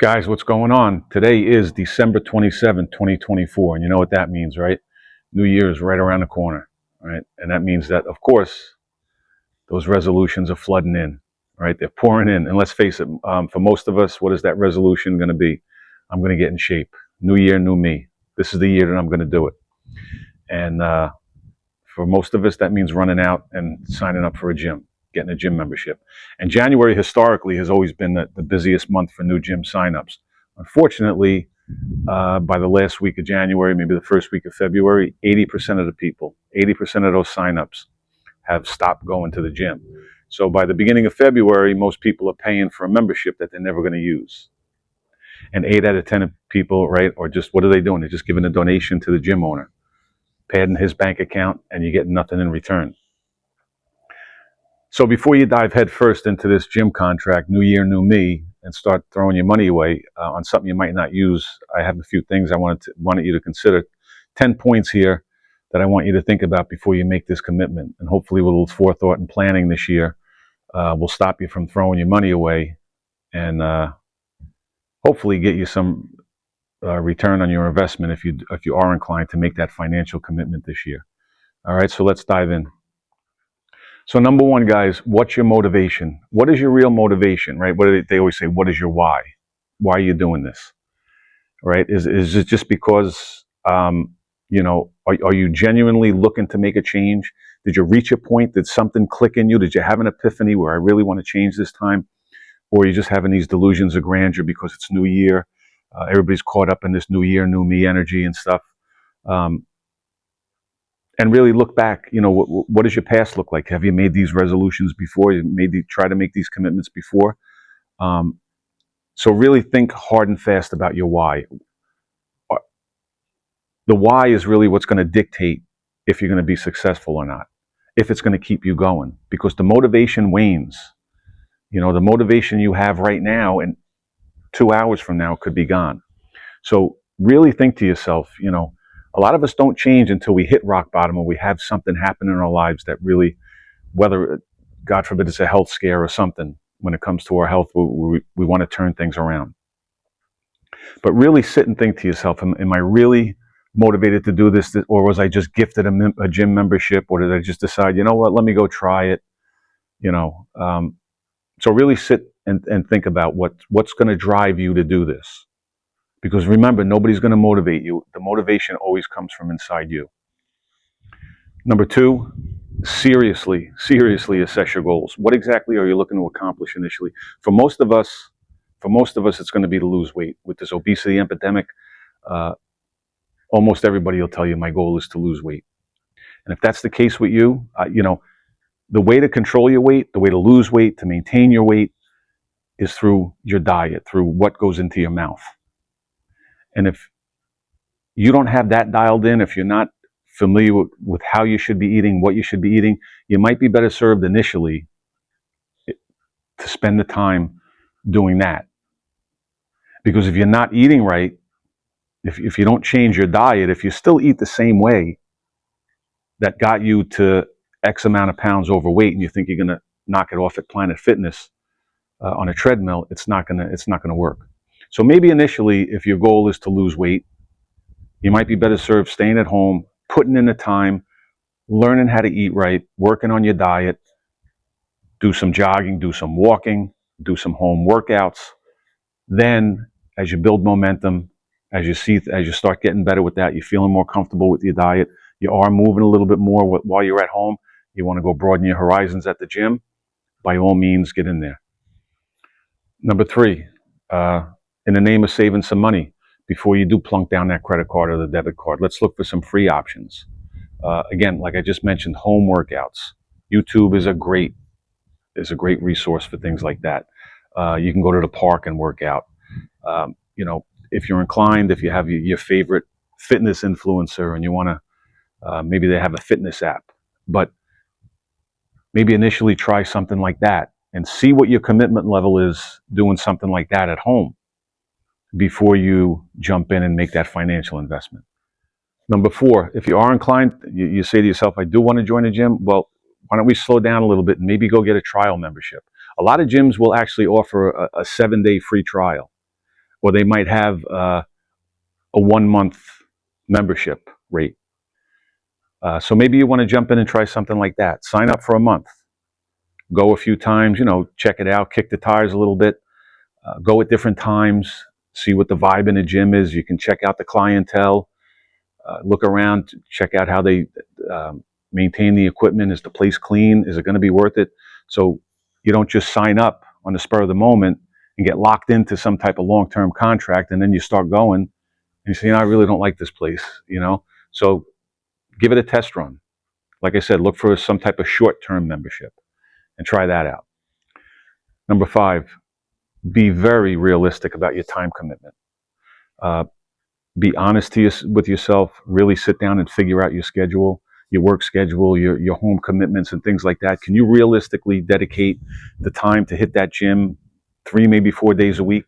Guys, what's going on? Today is December 27th, 2024, and you know what that means, right? New Year is right around the corner, right? And that means that, of course, those resolutions are flooding in, right? They're pouring in. And let's face it, for most of us, what is that resolution going to be? I'm going to get in shape. New year, new me. This is the year that I'm going to do it. And for most of us, that means running out and signing up for a gym, getting a gym membership. And January historically has always been the busiest month for new gym signups. Unfortunately, by the last week of January, maybe the first week of February, 80% of the people, 80% of those signups have stopped going to the gym. So by the beginning of February, most people are paying for a membership that they're never going to use. And 8 out of 10 people, right, or just what are they doing? They're just giving a donation to the gym owner, padding his bank account, and you get nothing in return. So before you dive headfirst into this gym contract, new year, new me, and start throwing your money away on something you might not use, I have a few things I wanted you to consider. 10 points here that I want you to think about before you make this commitment. And hopefully with a little forethought and planning this year, will stop you from throwing your money away and hopefully get you some return on your investment if you are inclined to make that financial commitment this year. All right, so let's dive in. So number one, guys, what's your motivation? What is your real motivation, right? What do they always say? What is your why? Why are you doing this, right? Is it just because, are you genuinely looking to make a change? Did you reach a point? Did something click in you? Did you have an epiphany where I really want to change this time? Or are you just having these delusions of grandeur because it's New Year? Everybody's caught up in this New Year, new me energy and stuff. And really look back, what does your past look like? Have you made these resolutions before? Try to make these commitments before? So really think hard and fast about your why. The why is really what's going to dictate if you're going to be successful or not, if it's going to keep you going, because the motivation wanes. The motivation you have right now and 2 hours from now could be gone. So really think to yourself, a lot of us don't change until we hit rock bottom or we have something happen in our lives that really, whether, God forbid, it's a health scare or something, when it comes to our health, we want to turn things around. But really sit and think to yourself, am I really motivated to do this, or was I just gifted a gym membership, or did I just decide, let me go try it? So really sit and think about what's going to drive you to do this. Because remember, nobody's going to motivate you. The motivation always comes from inside you. Number two, seriously assess your goals. What exactly are you looking to accomplish initially? For most of us, it's going to be to lose weight. With this obesity epidemic, almost everybody will tell you, my goal is to lose weight. And if that's the case with you, the way to control your weight, the way to lose weight, to maintain your weight, is through your diet, through what goes into your mouth. And if you don't have that dialed in, if you're not familiar with how you should be eating, what you should be eating, you might be better served initially to spend the time doing that. Because if you're not eating right, if you don't change your diet, if you still eat the same way that got you to X amount of pounds overweight, and you think you're going to knock it off at Planet Fitness on a treadmill, it's not going to work. So maybe initially, if your goal is to lose weight, you might be better served staying at home, putting in the time, learning how to eat right, working on your diet, do some jogging, do some walking, do some home workouts. Then, as you build momentum, as you start getting better with that, you're feeling more comfortable with your diet, you are moving a little bit more while you're at home, you want to go broaden your horizons at the gym, by all means, get in there. Number three, in the name of saving some money, before you do plunk down that credit card or the debit card, let's look for some free options. Again, like I just mentioned, home workouts. YouTube is a great resource for things like that. You can go to the park and work out. If you're inclined, if you have your favorite fitness influencer and you want to, maybe they have a fitness app, but maybe initially try something like that and see what your commitment level is doing something like that at home before you jump in and make that financial investment. Number four, if you are inclined, you say to yourself, I do want to join a gym. Well, why don't we slow down a little bit and maybe go get a trial membership? A lot of gyms will actually offer a 7-day free trial or they might have a 1-month membership rate. So maybe you want to jump in and try something like that. Sign up for a month. Go a few times, check it out, kick the tires a little bit. Go at different times, see what the vibe in the gym is. You can check out the clientele, look around, check out how they maintain the equipment. Is the place clean? Is it going to be worth it? So you don't just sign up on the spur of the moment and get locked into some type of long-term contract, and then you start going and you say, I really don't like this place, So give it a test run. Like I said, look for some type of short-term membership and try that out. Number 5, be very realistic about your time commitment. Be honest with yourself. Really sit down and figure out your schedule, your work schedule, your home commitments and things like that. Can you realistically dedicate the time to hit that gym 3, maybe 4 days a week?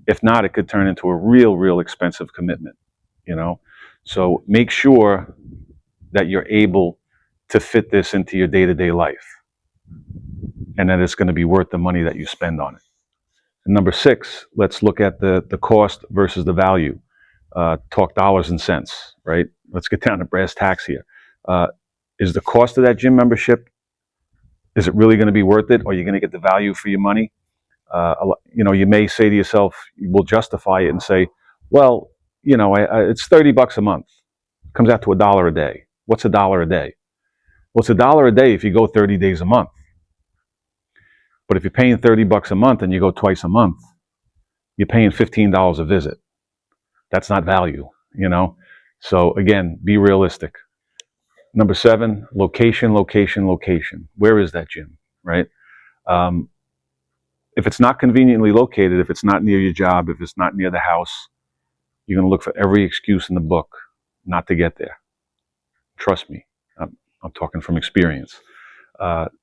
If not, it could turn into a real expensive commitment, So make sure that you're able to fit this into your day-to-day life and that it's going to be worth the money that you spend on it. And number 6, let's look at the cost versus the value. Talk dollars and cents, right? Let's get down to brass tacks here. Is the cost of that gym membership, is it really going to be worth it? Or are you going to get the value for your money? You may say to yourself, you will justify it and say, well, it's $30 a month. It comes out to $1 a day. What's $1 a day? Well, it's $1 a day if you go 30 days a month. But if you're paying $30 a month and you go twice a month, you're paying $15 a visit. That's not value, So again, be realistic. Number 7, location. Where is that gym, right? If it's not conveniently located, if it's not near your job, if it's not near the house, you're going to look for every excuse in the book not to get there. Trust me, I'm talking from experience.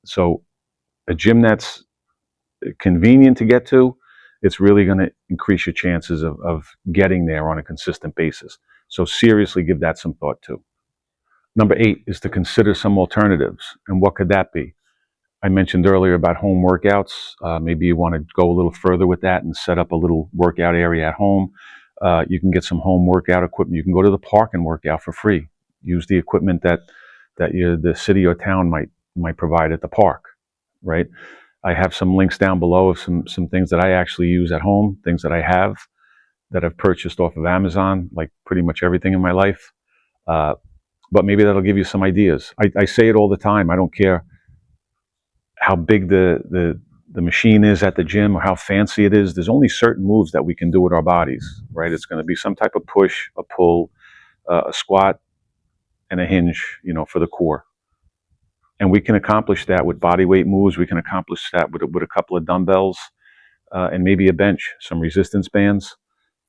So a gym that's convenient to get to, it's really going to increase your chances of getting there on a consistent basis. So seriously, give that some thought too. Number 8 is to consider some alternatives. And what could that be? I mentioned earlier about home workouts. Maybe you want to go a little further with that and set up a little workout area at home. You can get some home workout equipment. You can go to the park and work out for free. Use the equipment that the city or town might provide at the park, right? I have some links down below of some things that I actually use at home, things that I have that I've purchased off of Amazon, like pretty much everything in my life. But maybe that'll give you some ideas. I say it all the time. I don't care how big the machine is at the gym or how fancy it is. There's only certain moves that we can do with our bodies, right? It's going to be some type of push, a pull, a squat, and a hinge, for the core. And we can accomplish that with body weight moves. We can accomplish that with a couple of dumbbells and maybe a bench, some resistance bands.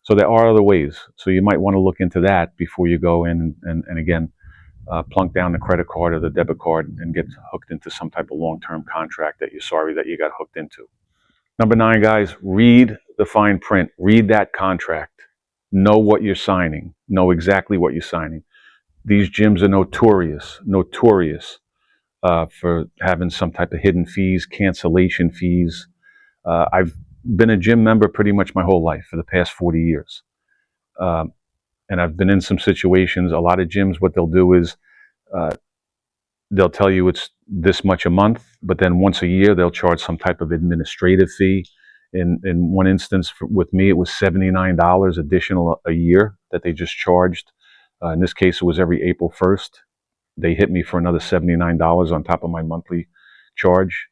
So there are other ways. So you might want to look into that before you go in and again, plunk down the credit card or the debit card and get hooked into some type of long-term contract that you're sorry that you got hooked into. Number 9, guys, read the fine print. Read that contract. Know what you're signing. Know exactly what you're signing. These gyms are notorious for having some type of hidden fees, cancellation fees. I've been a gym member pretty much my whole life for the past 40 years. And I've been in some situations, a lot of gyms, what they'll do is they'll tell you it's this much a month, but then once a year they'll charge some type of administrative fee. In one instance with me, it was $79 additional a year that they just charged. In this case, it was every April 1st. They hit me for another $79 on top of my monthly charge.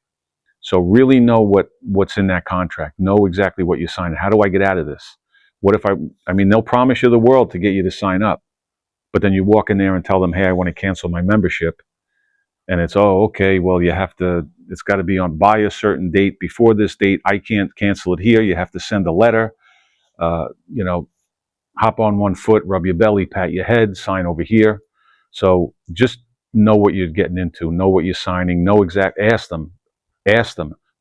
So really know what's in that contract. Know exactly what you signed. How do I get out of this? What if they'll promise you the world to get you to sign up, but then you walk in there and tell them, hey, I want to cancel my membership. And it's, oh, okay, well, it's got to be on by a certain date. Before this date, I can't cancel it here. You have to send a letter, hop on one foot, rub your belly, pat your head, sign over here. So just know what you're getting into, know what you're signing, ask them,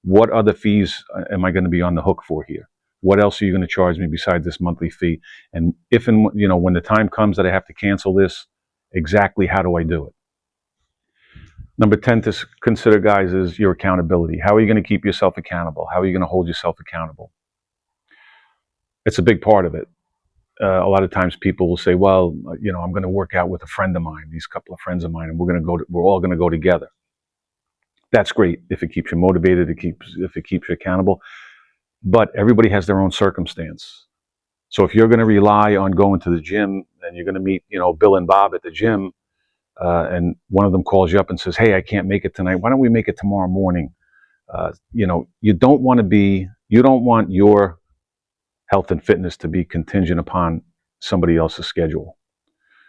what other fees am I going to be on the hook for here? What else are you going to charge me besides this monthly fee? And when the time comes that I have to cancel this, exactly how do I do it? Number 10 to consider, guys, is your accountability. How are you going to keep yourself accountable? How are you going to hold yourself accountable? It's a big part of it. A lot of times people will say, well, I'm going to work out with a friend of mine, these couple of friends of mine, and we're all going to go together. That's great if it keeps you motivated, if it keeps you accountable. But everybody has their own circumstance. So if you're going to rely on going to the gym and you're going to meet, Bill and Bob at the gym, and one of them calls you up and says, hey, I can't make it tonight. Why don't we make it tomorrow morning? You don't want your health and fitness to be contingent upon somebody else's schedule.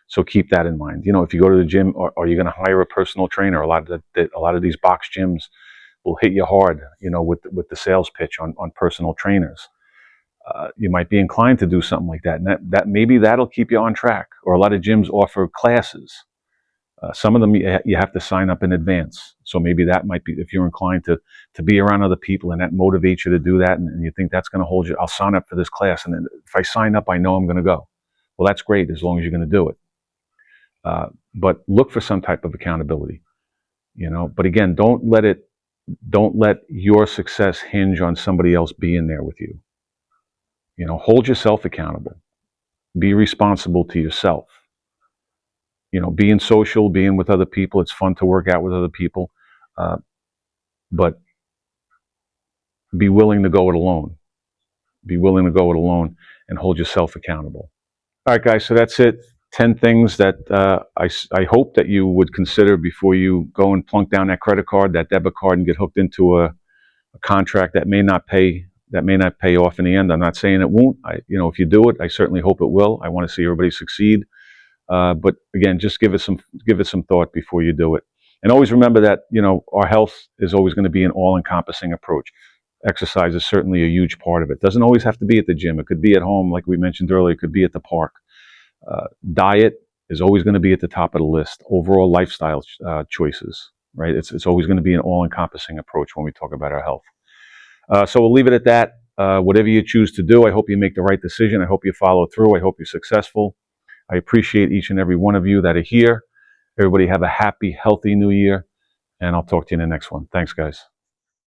So keep that in mind. If you go to the gym, are you going to hire a personal trainer? A lot of these box gyms will hit you hard, with the sales pitch on personal trainers. You might be inclined to do something like that, and that maybe that'll keep you on track. Or a lot of gyms offer classes. Some of them you have to sign up in advance. So maybe that might be, if you're inclined to be around other people and that motivates you to do that, and you think that's going to hold you, I'll sign up for this class, and then if I sign up, I know I'm going to go. Well, that's great as long as you're going to do it. But look for some type of accountability, But again, don't let your success hinge on somebody else being there with you. Hold yourself accountable. Be responsible to yourself. Being social, being with other people, it's fun to work out with other people, but be willing to go it alone. Be willing to go it alone and hold yourself accountable. All right, guys, so that's it. 10 things that I hope that you would consider before you go and plunk down that credit card, that debit card, and get hooked into a contract that may not pay off in the end. I'm not saying it won't. If you do it, I certainly hope it will. I want to see everybody succeed. But again, just give it some thought before you do it. And always remember that, our health is always going to be an all-encompassing approach. Exercise is certainly a huge part of it. It doesn't always have to be at the gym. It could be at home, like we mentioned earlier. It could be at the park. Diet is always going to be at the top of the list. Overall lifestyle choices, right? It's always going to be an all-encompassing approach when we talk about our health. So we'll leave it at that. Whatever you choose to do, I hope you make the right decision. I hope you follow through. I hope you're successful. I appreciate each and every one of you that are here. Everybody have a happy, healthy new year, and I'll talk to you in the next one. Thanks, guys.